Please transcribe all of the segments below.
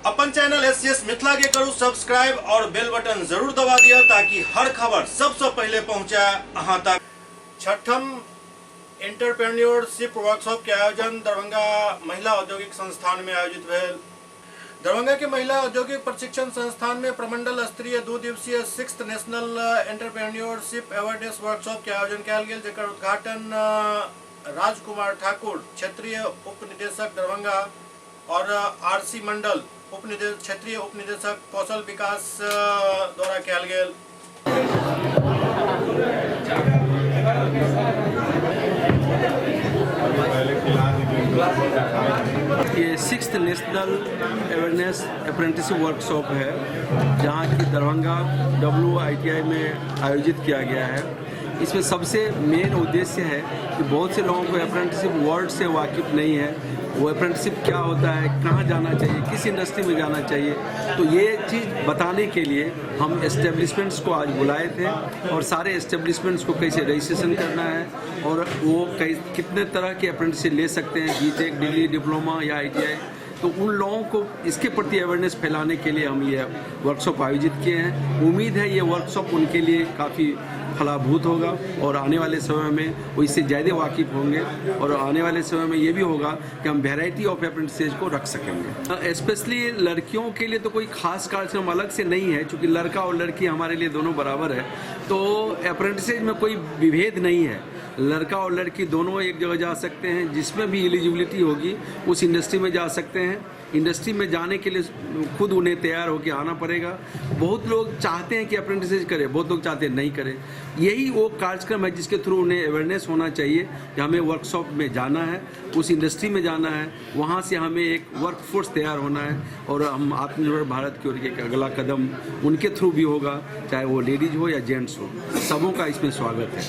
अपन channel SCS Mithila के करू subscribe और बेल बटन जरूर दबा दिया ताकि हर खबर सबसे पहले पहुंचे अहां तक। छठम एंटरप्रेन्योरशिप वर्कशॉप के आयोजन दरभंगा महिला औद्योगिक संस्थान में आयोजित भेल। दरभंगा के महिला औद्योगिक प्रशिक्षण संस्थान में प्रमंडल स्तरीय 2 दिवसीय 6th national entrepreneurship awareness workshop के आयोजन किया गेल, जेकर उद्घाटन राजकुमार ठाकुर क्षेत्रीय उप निदेशक दरभंगा और आरसी मंडल क्षेत्रीय उप निदेशक कौशल विकास द्वारा किया गेल। ये 6th national awareness apprenticeship workshop है, जहाँ की दरभंगा WITI में आयोजित किया गया है। इसमें सबसे मेन उद्देश्य है कि बहुत से लोगों को अप्रेंटिसशिप वर्ड से वाकिफ नहीं है, वो अप्रेंटिसशिप क्या होता है, कहाँ जाना चाहिए, किस इंडस्ट्री में जाना चाहिए। तो ये चीज़ बताने के लिए हम एस्टेब्लिशमेंट्स को आज बुलाए थे और सारे एस्टेब्लिशमेंट्स को कैसे रजिस्ट्रेशन करना है और वो कितने तरह के अप्रेंटिसशिप ले सकते हैं, BTech डिग्री, डिप्लोमा या ITI। तो उन लोगों को इसके प्रति अवेयरनेस फैलाने के लिए हम ये वर्कशॉप आयोजित किए हैं। उम्मीद है ये वर्कशॉप उनके लिए काफ़ी फलाभूत होगा और आने वाले समय में वो इससे ज़्यादा वाकिफ़ होंगे और आने वाले समय में ये भी होगा कि हम वैरायटी ऑफ अप्रेंटिसेज को रख सकेंगे। स्पेशली लड़कियों के लिए तो कोई खास कार्यक्रम अलग से नहीं है, क्योंकि लड़का और लड़की हमारे लिए दोनों बराबर है। तो अप्रेंटिसेज में कोई विभेद नहीं है, लड़का और लड़की दोनों एक जगह जा सकते हैं, जिसमें भी एलिजिबिलिटी होगी उस इंडस्ट्री में जा सकते हैं। इंडस्ट्री में जाने के लिए खुद उन्हें तैयार होकर आना पड़ेगा। बहुत लोग चाहते हैं कि अप्रेंटिसेज करें, बहुत लोग चाहते हैं नहीं करें। यही वो कार्यक्रम है जिसके थ्रू उन्हें अवेयरनेस होना चाहिए कि हमें वर्कशॉप में जाना है, उस इंडस्ट्री में जाना है, वहाँ से हमें एक वर्कफोर्स तैयार होना है और हम आत्मनिर्भर भारत की ओर एक अगला कदम उनके थ्रू भी होगा, चाहे वो लेडीज हो या जेंट्स हो, सबों का इसमें स्वागत है।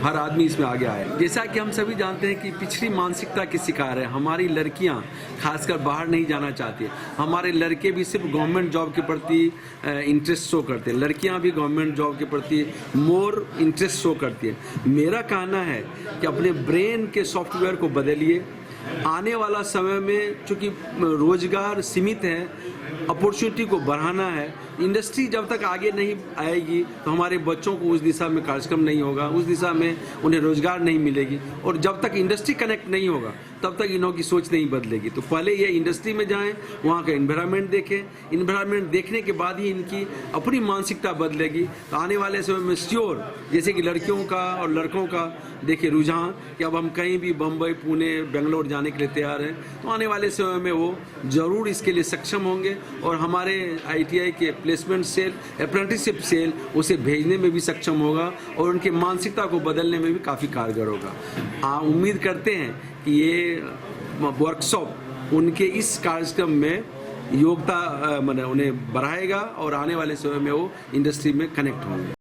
हर आदमी इसमें आगे आए। जैसा कि हम सभी जानते हैं कि पिछड़ी मानसिकता के शिकार है हमारी लड़कियाँ, खासकर बाहर नहीं जाना चाहती। हमारे लड़के भी सिर्फ गवर्नमेंट जॉब के प्रति इंटरेस्ट शो करते हैं, लड़कियां भी गवर्नमेंट जॉब के प्रति मोर इंटरेस्ट शो करती है। मेरा कहना है कि अपने ब्रेन के सॉफ्टवेयर को बदलिए। आने वाला समय में चूँकि रोजगार सीमित है, अपॉर्चुनिटी को बढ़ाना है। इंडस्ट्री जब तक आगे नहीं आएगी तो हमारे बच्चों को उस दिशा में कार्यक्रम नहीं होगा, उस दिशा में उन्हें रोजगार नहीं मिलेगी और जब तक इंडस्ट्री कनेक्ट नहीं होगा तब तक इन्हों की सोच नहीं बदलेगी। तो पहले ये इंडस्ट्री में जाएं, वहाँ का इन्वायरमेंट देखें, इन्वायरमेंट देखने के बाद ही इनकी अपनी मानसिकता बदलेगी। तो आने वाले समय में श्योर, जैसे कि लड़कियों का और लड़कों का देखिए रुझान कि अब हम कहीं भी बम्बई, पुणे, बेंगलोर जाने के लिए तैयार हैं, तो आने वाले समय में वो ज़रूर इसके लिए सक्षम होंगे और हमारे ITI के प्लेसमेंट सेल, अप्रेंटिसशिप सेल उसे भेजने में भी सक्षम होगा और उनके मानसिकता को बदलने में भी काफ़ी कारगर होगा। उम्मीद करते हैं कि ये वर्कशॉप उनके इस कार्यक्रम में योग्यता माने उन्हें बढ़ाएगा और आने वाले समय में वो इंडस्ट्री में कनेक्ट होंगे।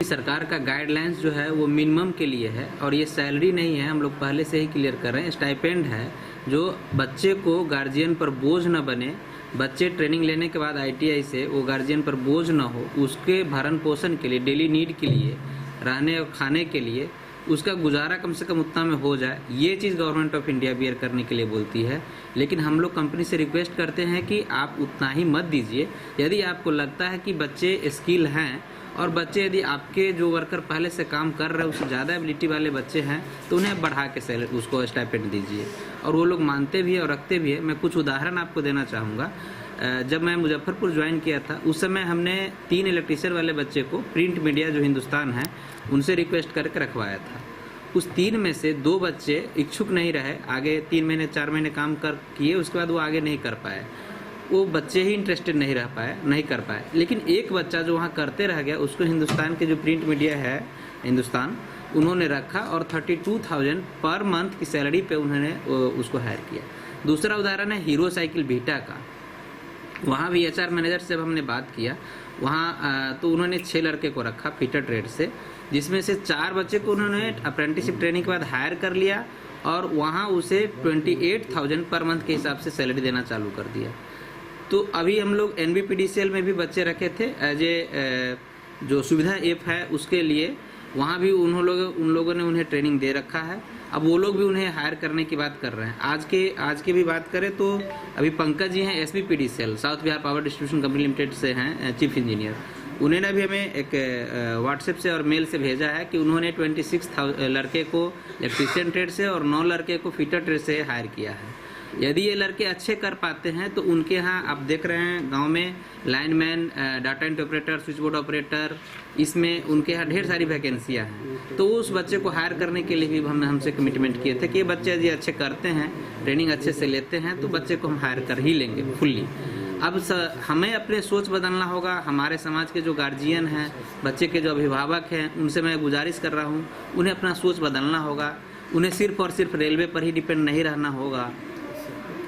सरकार का गाइडलाइंस जो है वो मिनिमम के लिए है और ये सैलरी नहीं है, हम लोग पहले से ही क्लियर कर रहे हैं। स्टाइपेंड है जो बच्चे को गार्जियन पर बोझ न बने, बच्चे ट्रेनिंग लेने के बाद ITI से वो गार्जियन पर बोझ न हो, उसके भरण पोषण के लिए, डेली नीड के लिए, रहने और खाने के लिए उसका गुजारा कम से कम उतना में हो जाए। ये चीज़ गवर्नमेंट ऑफ इंडिया बियर करने के लिए बोलती है। लेकिन हम लोग कंपनी से रिक्वेस्ट करते हैं कि आप उतना ही मत दीजिए। यदि आपको लगता है कि बच्चे स्किल हैं और बच्चे यदि आपके जो वर्कर पहले से काम कर रहे हैं उससे ज़्यादा एबिलिटी वाले बच्चे हैं तो उन्हें बढ़ा के सैलरी उसको स्टाइपेंड दीजिए और वो लोग मानते भी है और रखते भी है। मैं कुछ उदाहरण आपको देना चाहूँगा। जब मैं मुजफ्फरपुर ज्वाइन किया था उस समय हमने 3 इलेक्ट्रीशियन वाले बच्चे को प्रिंट मीडिया जो हिंदुस्तान है उनसे रिक्वेस्ट करके रखवाया था। उस 3 में से 2 बच्चे इच्छुक नहीं रहे, आगे 3 महीने 4 महीने काम कर किए, उसके बाद वो आगे नहीं कर पाए। वो बच्चे ही इंटरेस्टेड नहीं कर पाए। लेकिन एक बच्चा जो वहाँ करते रह गया, उसको हिंदुस्तान के जो प्रिंट मीडिया है हिंदुस्तान, उन्होंने रखा और 32,000 पर मंथ की सैलरी पे उन्होंने उसको हायर किया। दूसरा उदाहरण है हीरो साइकिल बीटा का। वहाँ भी HR मैनेजर से हमने बात किया, वहाँ तो उन्होंने 6 लड़के को रखा फिटर ट्रेड से, जिसमें से 4 बच्चे को उन्होंने अप्रेंटिसशिप ट्रेनिंग के बाद हायर कर लिया और वहाँ उसे 28,000 पर मंथ के हिसाब से सैलरी देना चालू कर दिया। तो अभी हम लोग NBPDCL में भी बच्चे रखे थे एज ए जो सुविधा ऐप है उसके लिए वहाँ भी उन लोगों ने उन्हें ट्रेनिंग दे रखा है। अब वो लोग भी उन्हें हायर करने की बात कर रहे हैं। आज के भी बात करें तो अभी पंकज जी हैं SBPDCL south Bihar power distribution company limited से हैं चीफ इंजीनियर। उन्होंने भी हमें एक व्हाट्सएप से और मेल से भेजा है कि उन्होंने 26 लड़के को इलेक्ट्रीशियन ट्रेड से और 9 लड़के को फिटर ट्रेड से हायर किया है। यदि ये लड़के अच्छे कर पाते हैं तो उनके यहाँ आप देख रहे हैं गांव में lineman, data entry operator, switch board operator, इसमें उनके यहाँ ढेर सारी वैकेंसियाँ हैं। तो उस बच्चे को हायर करने के लिए भी हमसे कमिटमेंट किए थे कि ये बच्चे यदि अच्छे करते हैं, ट्रेनिंग अच्छे से लेते हैं तो बच्चे को हम हायर कर ही लेंगे फुल्ली। अब हमें अपने सोच बदलना होगा। हमारे समाज के जो गार्जियन हैं, बच्चे के जो अभिभावक हैं, उनसे मैं गुजारिश कर रहा हूँ, उन्हें अपना सोच बदलना होगा। उन्हें सिर्फ और सिर्फ रेलवे पर ही डिपेंड नहीं रहना होगा।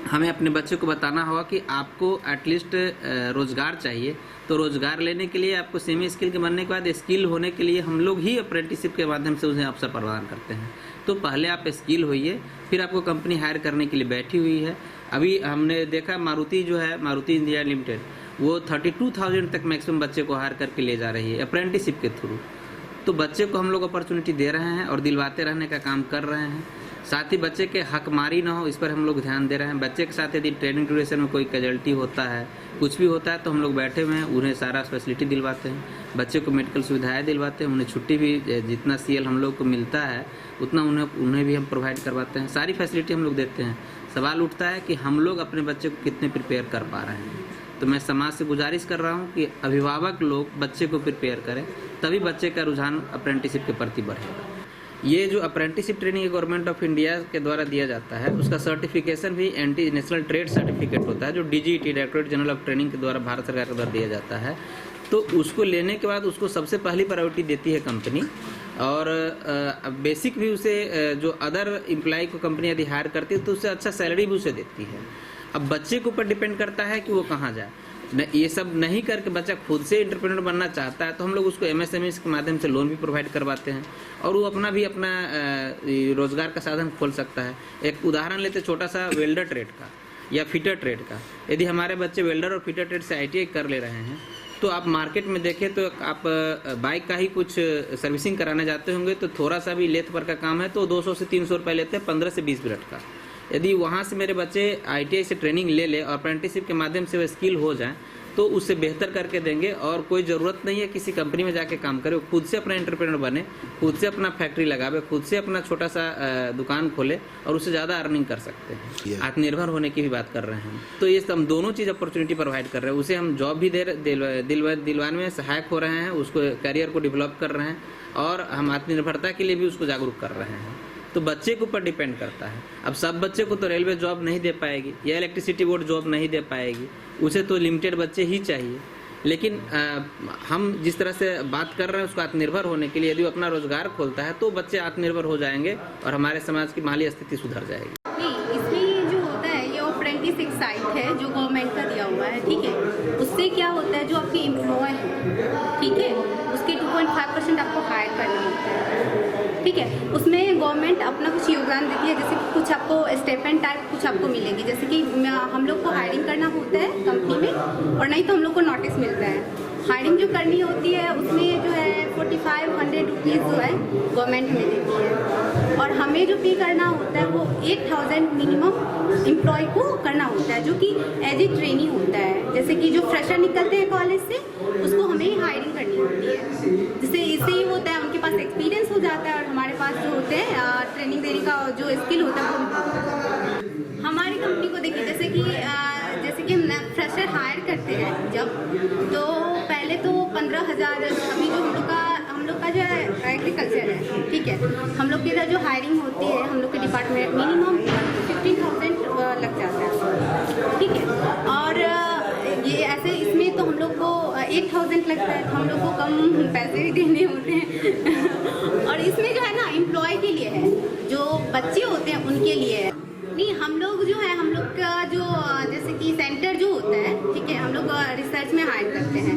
हमें अपने बच्चे को बताना होगा कि आपको एटलीस्ट रोज़गार चाहिए, तो रोज़गार लेने के लिए आपको सेमी स्किल के बनने के बाद स्किल होने के लिए हम लोग ही अप्रेंटिसशिप के माध्यम से उन्हें अवसर प्रदान करते हैं। तो पहले आप स्किल होइए, फिर आपको कंपनी हायर करने के लिए बैठी हुई है। अभी हमने देखा मारुति जो है, मारुति इंडिया लिमिटेड, वो 32,000 तक मैक्सिमम बच्चे को हायर करके ले जा रही है अप्रेंटिसशिप के थ्रू। तो बच्चे को हम लोग अपॉर्चुनिटी दे रहे हैं और दिलवाते रहने का काम कर रहे हैं। साथ ही बच्चे के हकमारी ना हो, इस पर हम लोग ध्यान दे रहे हैं। बच्चे के साथ यदि ट्रेनिंग ड्यूरेशन में कोई कैजुअल्टी होता है, कुछ भी होता है, तो हम लोग बैठे हुए हैं, उन्हें सारा फैसिलिटी दिलवाते हैं। बच्चे को मेडिकल सुविधाएं दिलवाते हैं, उन्हें छुट्टी भी जितना CL हम लोग को मिलता है उतना उन्हें भी हम प्रोवाइड करवाते हैं। सारी फैसिलिटी हम लोग देते हैं। सवाल उठता है कि हम लोग अपने बच्चे को कितने प्रिपेयर कर पा रहे हैं। तो मैं समाज से गुजारिश कर रहा हूँ कि अभिभावक लोग बच्चे को प्रिपेयर करें, तभी बच्चे का रुझान अप्रेंटिसशिप के प्रति बढ़ेगा। ये जो apprenticeship training government of India के द्वारा दिया जाता है, उसका सर्टिफिकेशन भी नेशनल ट्रेड सर्टिफिकेट होता है, जो DGT directorate general of training के द्वारा भारत सरकार के द्वारा दिया जाता है। तो उसको लेने के बाद उसको सबसे पहली प्रायोरिटी देती है कंपनी, और बेसिक भी उसे जो अदर एम्प्लॉय को कंपनी यदि हायर करती है तो उससे अच्छा सैलरी भी उसे देती है। अब बच्चे के ऊपर डिपेंड करता है कि वो कहाँ जाए। ये सब नहीं करके बच्चा खुद से एंटरप्रेन्योर बनना चाहता है तो हम लोग उसको MSME के माध्यम से लोन भी प्रोवाइड करवाते हैं, और वो अपना रोजगार का साधन खोल सकता है। एक उदाहरण लेते छोटा सा वेल्डर ट्रेड का या फिटर ट्रेड का। यदि हमारे बच्चे वेल्डर और फिटर ट्रेड से ITI कर ले रहे हैं, तो आप मार्केट में देखें तो आप बाइक का ही कुछ सर्विसिंग कराने जाते होंगे, तो थोड़ा सा भी लेथ पर का काम है तो 200 से 300 रुपये लेते हैं 15 से 20 मिनट का। यदि वहाँ से मेरे बच्चे ITI से ट्रेनिंग ले ले और अप्रेंटिसशिप के माध्यम से वो स्किल हो जाए तो उससे बेहतर करके देंगे, और कोई ज़रूरत नहीं है किसी कंपनी में जाके काम करे। वो खुद से अपना एंटरप्रेन्योर बने, खुद से अपना फैक्ट्री लगावे, खुद से अपना छोटा सा दुकान खोले और उससे ज़्यादा अर्निंग कर सकते हैं। आत्मनिर्भर होने की भी बात कर रहे हैं। तो ये हम दोनों चीज़ अपॉर्चुनिटी प्रोवाइड कर रहे हैं। उसे हम जॉब भी दिलवाने में सहायक हो रहे हैं, उसको करियर को डेवलप कर रहे हैं, और हम आत्मनिर्भरता के लिए भी उसको जागरूक कर रहे हैं। तो बच्चे के ऊपर डिपेंड करता है। अब सब बच्चे को तो रेलवे जॉब नहीं दे पाएगी या इलेक्ट्रिसिटी बोर्ड जॉब नहीं दे पाएगी, उसे तो लिमिटेड बच्चे ही चाहिए। लेकिन हम जिस तरह से बात कर रहे हैं उसको आत्मनिर्भर होने के लिए, यदि वो अपना रोजगार खोलता है तो बच्चे आत्मनिर्भर हो जाएंगे और हमारे समाज की माली स्थिति सुधर जाएगी। नहीं, इसमें जो होता है ये अप्रेंटिस एक साइट है जो गवर्नमेंट का दिया हुआ है, ठीक है। उससे क्या होता है, जो आपके एम्प्लॉय है, ठीक है, उसके 2.5% आपको हायर करना होता है, ठीक है। उसमें गवर्नमेंट अपना कुछ योगदान देती है, जैसे कि कुछ आपको स्टेपेंड टाइप कुछ आपको मिलेगी, जैसे कि हम लोग को हायरिंग करना होता है कंपनी में, और नहीं तो हम लोग को नोटिस मिलता है। हायरिंग जो करनी होती है उसमें जो है 4500 रुपीज़ जो है गवर्नमेंट हमें देती है, और हमें जो पे करना होता है वो 8000 मिनिमम एम्प्लॉय को करना होता है, जो कि एज ए ट्रेनी होता है। जैसे कि जो फ्रेशर निकलते हैं कॉलेज से, उसको हमें हायरिंग करनी होती है। जिससे इससे ही होता है उनके पास एक्सपीरियंस हो जाता है, और हमारे पास जो होते हैं ट्रेनिंग देने का जो स्किल होता है वो हमारी कंपनी को देखिए। जैसे कि हम फ्रेशर हायर करते हैं जब, तो पहले तो 15,000, अभी जो हम लोग का जो है एग्रीकल्चर है, ठीक है, हम लोग के इधर जो हायरिंग होती है हम लोग के डिपार्टमेंट मिनिमम 15,000 लग जाता है, ठीक है। और ये ऐसे इसमें तो हम लोग को 8,000 लगता है, तो हम लोग को कम पैसे भी देने होते हैं। और इसमें जो है ना एम्प्लॉय के लिए है, जो बच्चे होते हैं उनके लिए है। नहीं, हम लोग जो है, हम लोग का जो जैसे कि सेंटर जो होता है, ठीक है, हम लोग रिसर्च में हायर करते हैं,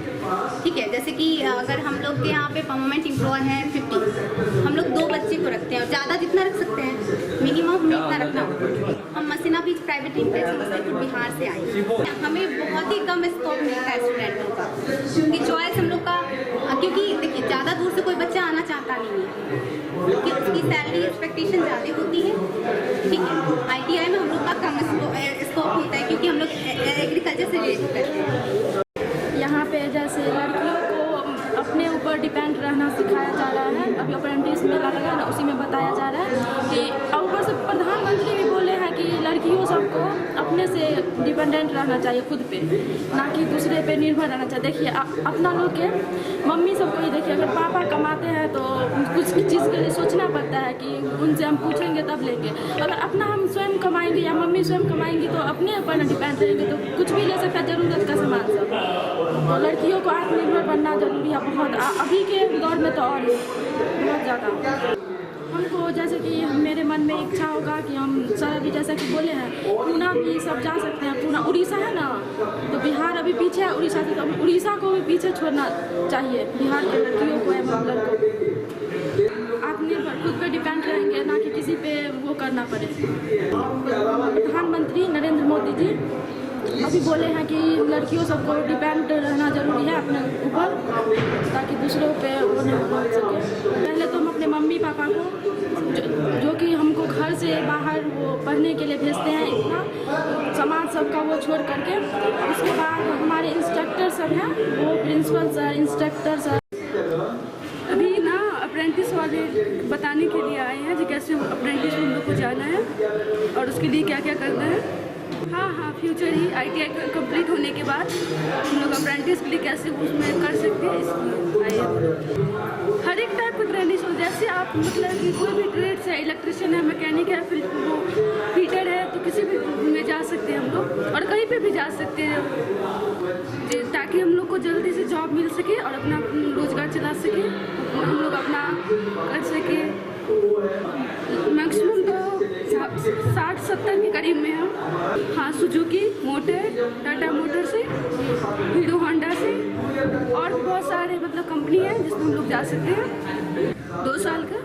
ठीक है। जैसे कि अगर हम लोग के यहाँ पे परमानेंट एम्प्लॉय है 50, हम लोग 2 बच्चे को रखते हैं, और ज़्यादा जितना रख सकते हैं, मिनिमम हमें इतना रखना होता है। हम मसीना बीच प्राइवेट लिमिटेड बिहार से आए हैं। हमें बहुत ही कम स्कोप मिलता है स्टूडेंटों का, क्योंकि चॉइस हम लोग का, क्योंकि देखिए ज़्यादा दूर से कोई बच्चा आना चाहता नहीं है, क्योंकि उसकी सैलरी एक्सपेक्टेशन ज़्यादा होती है, ठीक है। ITI में हम लोग का कम स्कोप होता है, क्योंकि हम लोग एग्रीकल्चर से रिलेट करते हैं। यहाँ पे जैसे लड़कियों को अपने ऊपर डिपेंड रहना सिखाया जा रहा है। अभी अप्रेंटिस मेला लगा ना, उसी में बताया जा रहा है कि ऊपर से प्रधानमंत्री भी बोले हैं कि लड़कियों सबको अपने से डिपेंडेंट रहना चाहिए, खुद पे, ना कि दूसरे पे निर्भर रहना चाहिए। देखिए अपना लोग के मम्मी सबको ही देखिए, अगर पापा कमाते हैं तो कुछ चीज़ के लिए सोचना पड़ता है कि उनसे हम पूछेंगे तब लेंगे। अगर अपना हम स्वयं कमाएंगे या मम्मी स्वयं कमाएंगी तो अपने ऊपर ना डिपेंड रहेंगे, तो कुछ भी ले सकता है, ज़रूरत का सामान सब। तो लड़कियों को आत्मनिर्भर बनना जरूरी है बहुत, अभी के दौर में तो और बहुत ज़्यादा। हमको जैसे कि मेरे मन में इच्छा होगा कि हम सर अभी जैसा कि बोले हैं पूना भी सब जा सकते हैं। पूना उड़ीसा है ना, तो बिहार अभी पीछे है उड़ीसा से, तो उड़ीसा को भी पीछे छोड़ना चाहिए। बिहार के लड़कियों को एवं लड़कों को आत्मनिर्भर खुद पे डिपेंड रहेंगे, ना कि किसी पे वो करना पड़े। प्रधानमंत्री नरेंद्र मोदी जी अभी बोले हैं कि लड़कियों सबको डिपेंड रहना जरूरी है अपने ऊपर, ताकि दूसरों पे वो नहीं बोल सके। पहले तो हम अपने मम्मी पापा को जो कि हमको घर से बाहर वो पढ़ने के लिए भेजते हैं, इतना समाज सबका वो छोड़ करके, उसके बाद हमारे इंस्ट्रक्टर सब हैं, वो प्रिंसिपल सर, इंस्ट्रक्टर सर अभी ना अप्रेंटिस वाले बताने के लिए आए हैं कि कैसे अप्रेंटिस हम लोग को जाना है और उसके लिए क्या क्या करना है। हाँ, फ्यूचर ही ITI कंप्लीट होने के बाद हम लोग अप्रेंटिस के लिए कैसे उसमें कर सकते हैं, इसलिए आए। हर एक टाइप का ट्रेनिंग हो, जैसे आप मतलब कि कोई भी ट्रेड से, इलेक्ट्रिशियन है, मैकेनिक है, फिर वो हीटर है, तो किसी भी में जा सकते हैं हम लोग, और कहीं पे भी जा सकते हैं, ताकि हम लोग को जल्दी से जॉब मिल सके और अपना रोजगार चला सके, हम लोग अपना कर सके। मैक्सिमम तो 60-70 के करीब में हम। हाँ, सुजुकी मोटर, टाटा मोटर से, हीरो होंडा से, और बहुत सारे मतलब कंपनी है जिसमें हम लोग जा सकते हैं। 2 साल का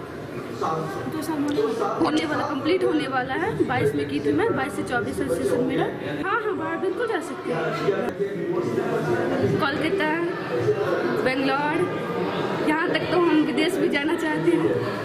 2 साल होने वाला, कंप्लीट होने वाला है। 22 में की थी मैं, 22 से 24 सेशन मेरा। हाँ, बाहर बिल्कुल जा सकते हैं, कोलकाता, बेंगलोर, यहाँ तक तो हम विदेश भी जाना चाहते हैं।